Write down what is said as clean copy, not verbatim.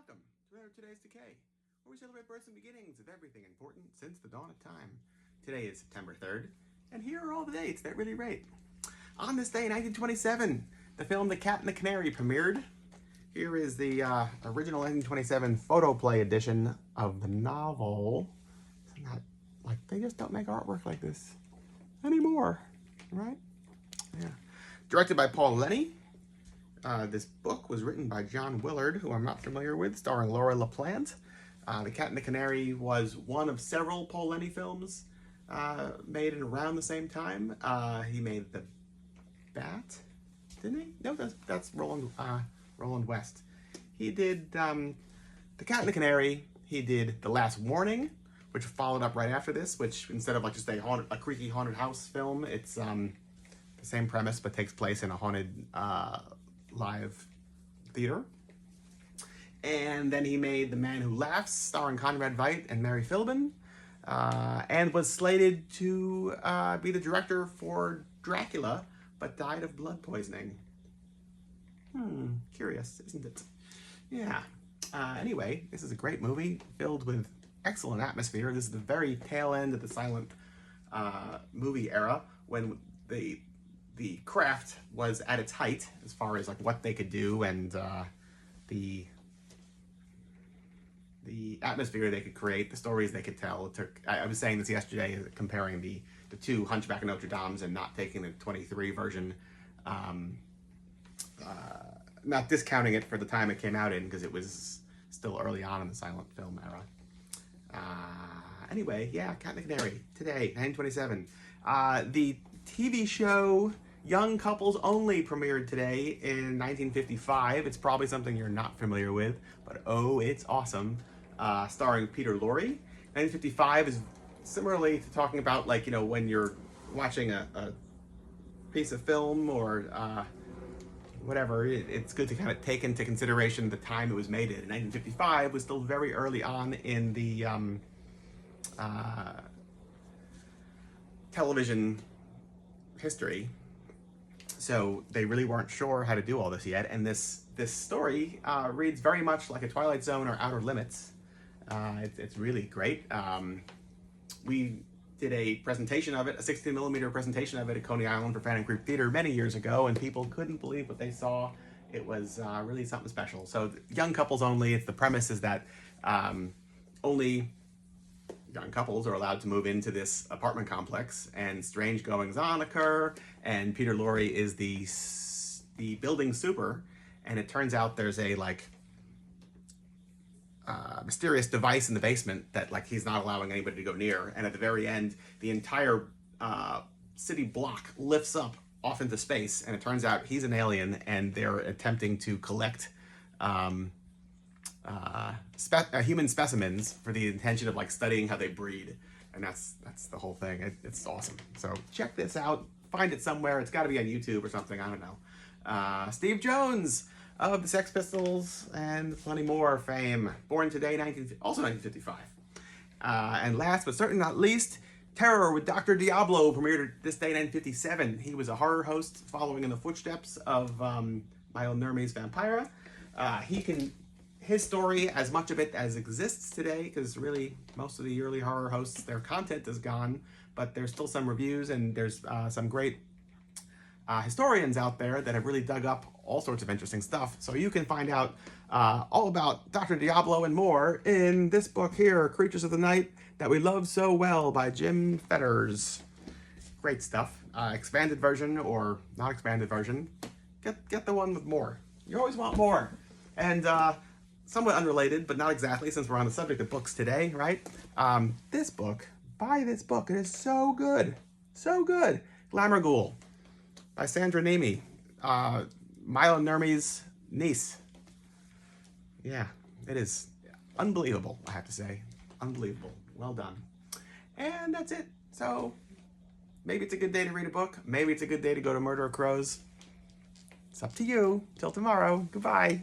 Welcome to today's Decay, where we celebrate births and beginnings of everything important since the dawn of time. Today is September 3rd, and here are all the dates that really rate. On this day in 1927, the film The Cat and the Canary premiered. Here is the original 1927 photoplay edition of the novel. Isn't that, like, they just don't make artwork like this anymore, right? Yeah. Directed by Paul Lenny. This book was written by John Willard, who I'm not familiar with, starring Lorre LaPlante. The Cat and the Canary was one of several Paul Lenny films made at around the same time. He made The Bat, didn't he? No, that's Roland West. He did The Cat and the Canary. He did The Last Warning, which followed up right after this, which instead of like just a creaky haunted house film, it's the same premise but takes place in a haunted live theater. And then he made The Man Who Laughs, starring Conrad Veidt and Mary Philbin, and was slated to be the director for Dracula, but died of blood poisoning. Curious, isn't it? Yeah. Anyway, this is a great movie filled with excellent atmosphere. This is the very tail end of the silent movie era, when the craft was at its height as far as like what they could do and the atmosphere they could create, the stories they could tell. It took, I was saying this yesterday, comparing the two Hunchback of Notre Dames and not taking the 23 version, not discounting it for the time it came out in, because it was still early on in the silent film era. Anyway, yeah, Cat and the Canary, today, 1927. The TV show Young Couples Only premiered today in 1955. It's probably something you're not familiar with, but oh, it's awesome. Starring Peter Lorre. 1955 is similarly to talking about, like, you know, when you're watching a piece of film or whatever, it's good to kind of take into consideration the time it was made in. 1955 was still very early on in the television history, so they really weren't sure how to do all this yet. And this story reads very much like a Twilight Zone or Outer Limits. It's really great. We did a presentation of it, a 16mm presentation of it at Coney Island for Fan and Creep Theater many years ago, and people couldn't believe what they saw. It was really something special. So Young Couples Only, the premise is that only young couples are allowed to move into this apartment complex, and strange goings-on occur, and Peter Lorre is the building super, and it turns out there's a mysterious device in the basement that he's not allowing anybody to go near, and at the very end the entire city block lifts up off into space, and it turns out he's an alien, and they're attempting to collect human specimens for the intention of studying how they breed, and that's the whole thing. It's awesome. So check this out. Find it somewhere. It's got to be on YouTube or something. I don't know. Steve Jones of the Sex Pistols and plenty more fame. Born today, also 1955. And last but certainly not least, Terror with Dr. Diablo premiered this day, 1957. He was a horror host following in the footsteps of Milo Nurmi's Vampira. His story, as much of it as exists today, because really most of the early horror hosts, their content is gone, but there's still some reviews, and there's some great historians out there that have really dug up all sorts of interesting stuff. So you can find out all about Dr. Diablo and more in this book here, Creatures of the Night That We Love So Well by Jim Fetters. Great stuff. Expanded version or not expanded version, get the one with more. You always want more. And somewhat unrelated, but not exactly, since we're on the subject of books today, right? This book, buy this book. It is so good. So good. Glamour Ghoul by Sandra Nemi. Milo Nurmi's niece. Yeah, it is unbelievable, I have to say. Unbelievable. Well done. And that's it. So maybe it's a good day to read a book. Maybe it's a good day to go to Murder of Crows. It's up to you. Till tomorrow. Goodbye.